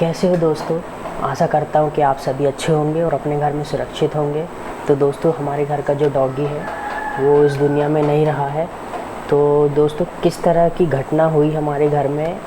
कैसे हो दोस्तों। आशा करता हूँ कि आप सभी अच्छे होंगे और अपने घर में सुरक्षित होंगे। तो दोस्तों, हमारे घर का जो डॉगी है वो इस दुनिया में नहीं रहा है। तो दोस्तों, किस तरह की घटना हुई हमारे घर में,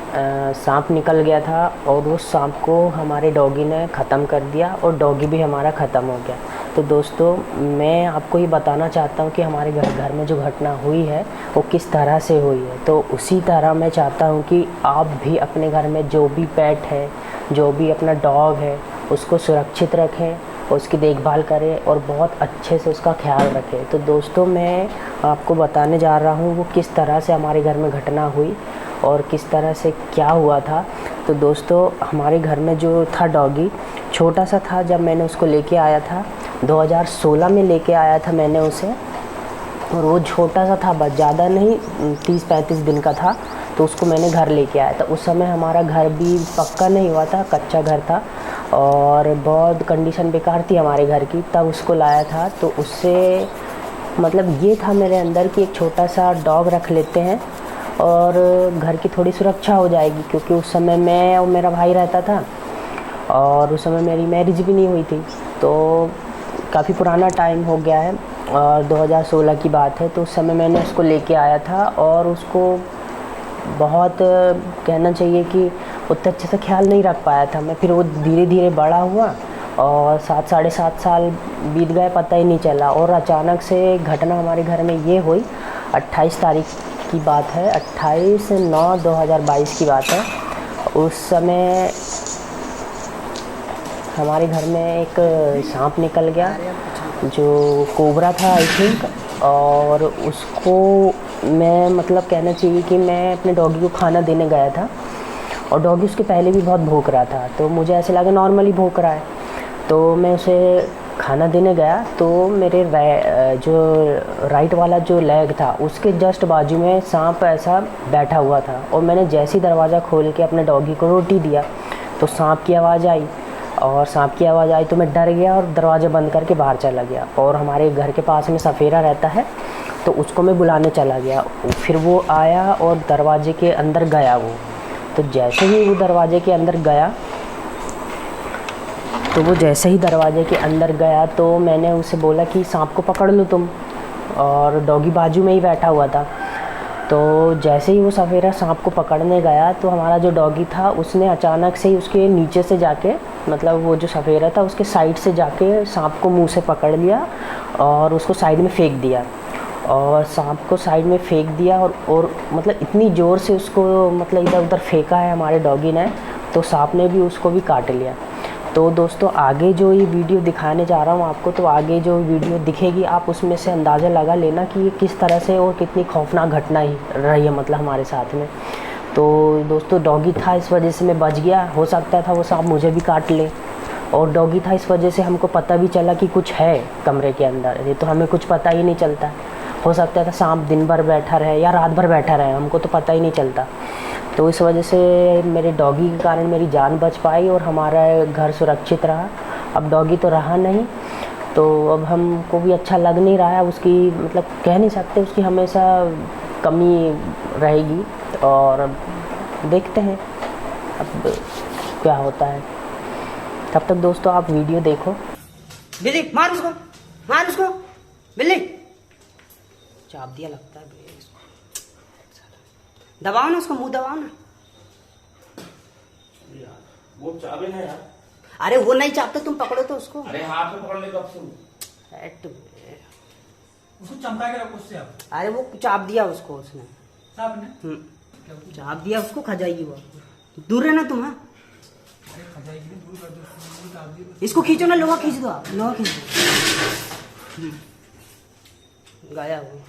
सांप निकल गया था और उस सांप को हमारे डॉगी ने ख़त्म कर दिया और डॉगी भी हमारा ख़त्म हो गया। तो दोस्तों, मैं आपको ये बताना चाहता हूँ कि हमारे घर में जो घटना हुई है वो किस तरह से हुई है। तो उसी तरह मैं चाहता हूँ कि आप भी अपने घर में जो भी पेट है, जो भी अपना डॉग है, उसको सुरक्षित रखें, उसकी देखभाल करें और बहुत अच्छे से उसका ख्याल रखें। तो दोस्तों, मैं आपको बताने जा रहा हूँ वो किस तरह से हमारे घर में घटना हुई और किस तरह से क्या हुआ था। तो दोस्तों, हमारे घर में जो था डॉगी छोटा सा था। जब मैंने उसको लेके आया था 2016 में लेके आया था मैंने उसे, और वो छोटा सा था, बस ज़्यादा नहीं, 30-35 दिन का था। तो उसको मैंने घर लेके आया था। उस समय हमारा घर भी पक्का नहीं हुआ था, कच्चा घर था और बहुत कंडीशन बेकार थी हमारे घर की। तब उसको लाया था। तो उससे मतलब ये था मेरे अंदर कि एक छोटा सा डॉग रख लेते हैं और घर की थोड़ी सुरक्षा हो जाएगी, क्योंकि उस समय मैं और मेरा भाई रहता था और उस समय मेरी मैरिज भी नहीं हुई थी। तो काफ़ी पुराना टाइम हो गया है और 2016 की बात है। तो उस समय मैंने उसको लेके आया था और उसको बहुत कहना चाहिए कि उतना अच्छे से ख्याल नहीं रख पाया था मैं। फिर वो धीरे धीरे बड़ा हुआ और 7 साढ़े 7 साल बीत गए, पता ही नहीं चला। और अचानक से घटना हमारे घर में ये हुई, 28 तारीख की बात है, 28/9/2022 की बात है। उस समय हमारे घर में एक सांप निकल गया जो कोबरा था आई थिंक। और उसको मैं मतलब कहना चाहिए कि मैं अपने डॉगी को खाना देने गया था और डॉगी उसके पहले भी बहुत भौंक रहा था। तो मुझे ऐसे लगा नॉर्मली भौंक रहा है, तो मैं उसे खाना देने गया। तो मेरे जो राइट वाला जो लेग था उसके जस्ट बाजू में सांप ऐसा बैठा हुआ था। और मैंने जैसे ही दरवाज़ा खोल के अपने डॉगी को रोटी दिया तो सांप की आवाज़ आई, और सांप की आवाज़ आई तो मैं डर गया और दरवाज़ा बंद करके बाहर चला गया। और हमारे घर के पास में सफ़ेरा रहता है तो उसको मैं बुलाने चला गया। फिर वो आया और दरवाजे के अंदर गया वो। तो जैसे ही वो दरवाजे के अंदर गया तो मैंने उसे बोला कि सांप को पकड़ लो तुम, और डॉगी बाजू में ही बैठा हुआ था। तो जैसे ही वो सफ़ेरा सांप को पकड़ने गया तो हमारा जो डॉगी था उसने अचानक से ही उसके नीचे से जाके, मतलब वो जो सफ़ेरा था उसके साइड से जाके सांप को मुंह से पकड़ लिया और उसको साइड में फेंक दिया। और सांप को साइड में फेंक दिया और मतलब इतनी ज़ोर से उसको मतलब इधर उधर फेंका है हमारे डॉगी ने, तो सांप ने भी उसको भी काट लिया। तो दोस्तों, आगे जो ये वीडियो दिखाने जा रहा हूँ आपको, तो आगे जो वीडियो दिखेगी आप उसमें से अंदाज़ा लगा लेना कि ये किस तरह से और कितनी खौफनाक घटना ही रही है मतलब हमारे साथ में। तो दोस्तों, डॉगी था इस वजह से मैं बच गया। हो सकता था वो सांप मुझे भी काट ले, और डॉगी था इस वजह से हमको पता भी चला कि कुछ है कमरे के अंदर। ये तो हमें कुछ पता ही नहीं चलता। हो सकता था सांप दिन भर बैठा रहे या रात भर बैठा रहे, हमको तो पता ही नहीं चलता। तो इस वजह से मेरे डॉगी के कारण मेरी जान बच पाई और हमारा घर सुरक्षित रहा। अब डॉगी तो रहा नहीं, तो अब हमको भी अच्छा लग नहीं रहा है। उसकी मतलब कह नहीं सकते, उसकी हमेशा कमी रहेगी। और अब देखते हैं अब क्या होता है। तब तक दोस्तों आप वीडियो देखो। बिल्ली मार उसको बिल्ली चाप दिया लगता है इसको। दबाओ ना उसका मुंह, दबाओ ना। वो चाबे ना यार। अरे वो नहीं चापता, तुम पकड़ो तो उसको। अरे हाथ में पकड़ने कब से उसको चमका के रखो उससे आप। अरे वो चाप दिया उसको उसने। साहब ने चाप दिया उसको, खा जाएगी वो। दूर रहना तुम। हाँ, अरे खजाएगी दूर कर दो। इसको खींचो ना, लोहा खींच दो, आप लोहा खींच दो। गया वो।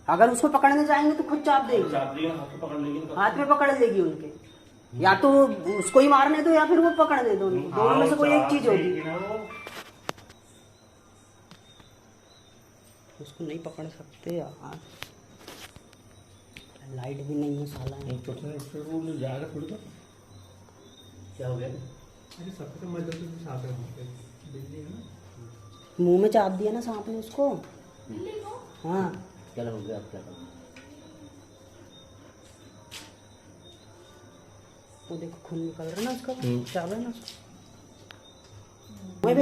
अगर उसको पकड़ने जाएंगे तो खुद चाप देगी, हाथ में पकड़ लेगी उनके। या तो उसको ही मारने दो या फिर वो पकड़ने दो, दोनों में से कोई एक चीज होगी। उसको नहीं पकड़ सकते यार, लाइट भी नहीं है साला। जाएगा थोड़ी तो क्या हो गया? अरे सबसे तो मदद तो साथ है वहाँ पे बिल्ली है ना। मुंह में चाप दिया ना सांप ने उसको। हाँ, क्या हो गया? आप क्या करोगे? वो देखो खून निकल रहा है ना उसका, चावल है ना उसका। वही बे,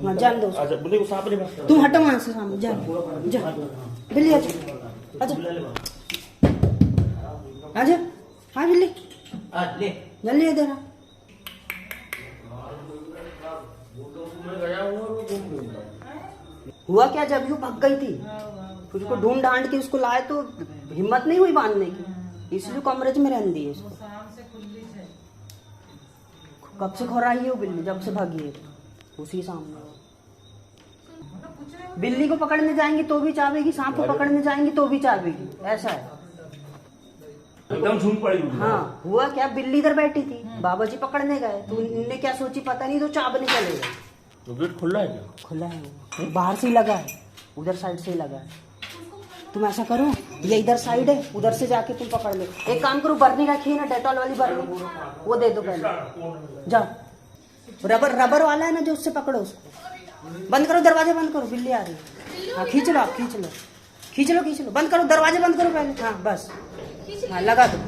हाँ जान दो उसको। अच्छा बोले वो सांप नहीं बस तुम हटो वहाँ से सामने, जा जा बिल्ली आजा आजा आजा। हाँ बिल्ली ले जल्दी इधर आ। हुआ क्या, जब यू भाग गई थी फिर उसको ढूंढ ढांड के उसको लाए तो हिम्मत नहीं हुई बांधने की, इसलिए कमरे में रहने दिए इसको। कब से खो रही है वो बिल्ली, जब से भागी है उसी सामने। बिल्ली को पकड़ने जाएंगे तो भी चावेगी, सांप को पकड़ने जाएंगे तो भी चावेगी, ऐसा है। एकदम झूम पड़ी। हाँ हुआ क्या, बिल्ली इधर बैठी थी, बाबा जी पकड़ने गए तो उनने क्या सोची पता नहीं, तो चाबने चले गए। तो गेट खुला है क्या? खुला है वो, बाहर से ही लगा है, उधर साइड से ही लगा है। तुम ऐसा करो, ये इधर साइड है, उधर से जाके तुम पकड़ लो। एक काम करो, बरनी रखी है ना डेटॉल वाली बरनी, वो दे दो पहले, जाओ। रबर वाला है ना जो, उससे पकड़ो उसको। बंद करो दरवाजे, बंद करो, बिल्ली आ रही है। हाँ खींच लो, आप खींच लो, खींच लो, खींच लो, बंद करो दरवाजे, बंद करो पहले। हाँ बस, हाँ लगा दो।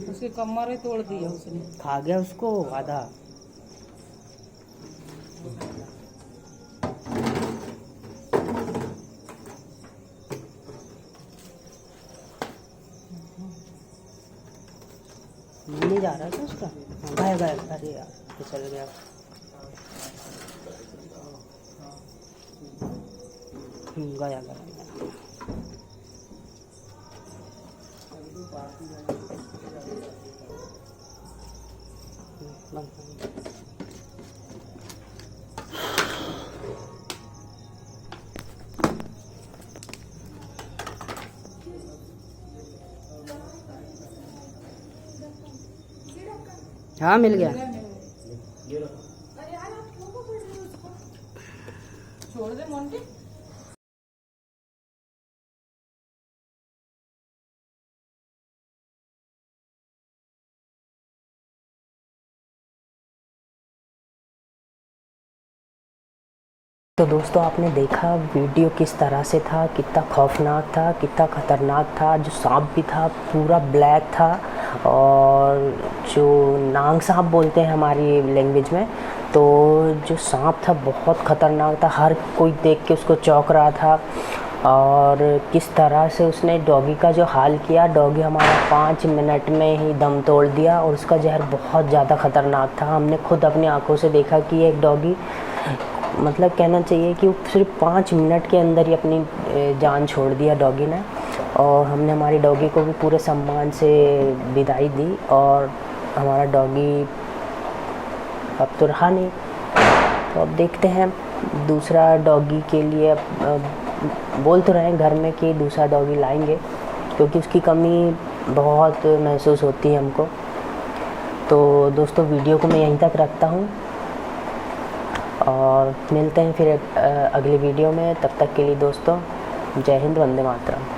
उसकी कमर ही तोड़ दी है उसने। खा गया उसको आधा। नहीं जा रहा था उसका, गया गया, अरे यार फिसल गया। गया गया हाँ मिल गया। छोड़ दे मोंटी। तो दोस्तों आपने देखा वीडियो किस तरह से था, कितना खौफनाक था, कितना ख़तरनाक था। जो सांप भी था पूरा ब्लैक था, और जो नांग सांप बोलते हैं हमारी लैंग्वेज में, तो जो सांप था बहुत ख़तरनाक था। हर कोई देख के उसको चौंक रहा था। और किस तरह से उसने डॉगी का जो हाल किया, डॉगी हमारा 5 मिनट में ही दम तोड़ दिया, और उसका जहर बहुत ज़्यादा ख़तरनाक था। हमने खुद अपनी आंखों से देखा कि एक डॉगी, मतलब कहना चाहिए कि सिर्फ 5 मिनट के अंदर ही अपनी जान छोड़ दिया डॉगी ने। और हमने हमारी डॉगी को भी पूरे सम्मान से विदाई दी, और हमारा डॉगी अब तो रहा नहीं। तो अब देखते हैं दूसरा डॉगी के लिए, बोल तो रहे हैं घर में कि दूसरा डॉगी लाएंगे, क्योंकि उसकी कमी बहुत महसूस होती है हमको। तो दोस्तों वीडियो को मैं यहीं तक रखता हूँ, और मिलते हैं फिर अगली वीडियो में। तब तक के लिए दोस्तों जय हिंद, वंदे मातरम।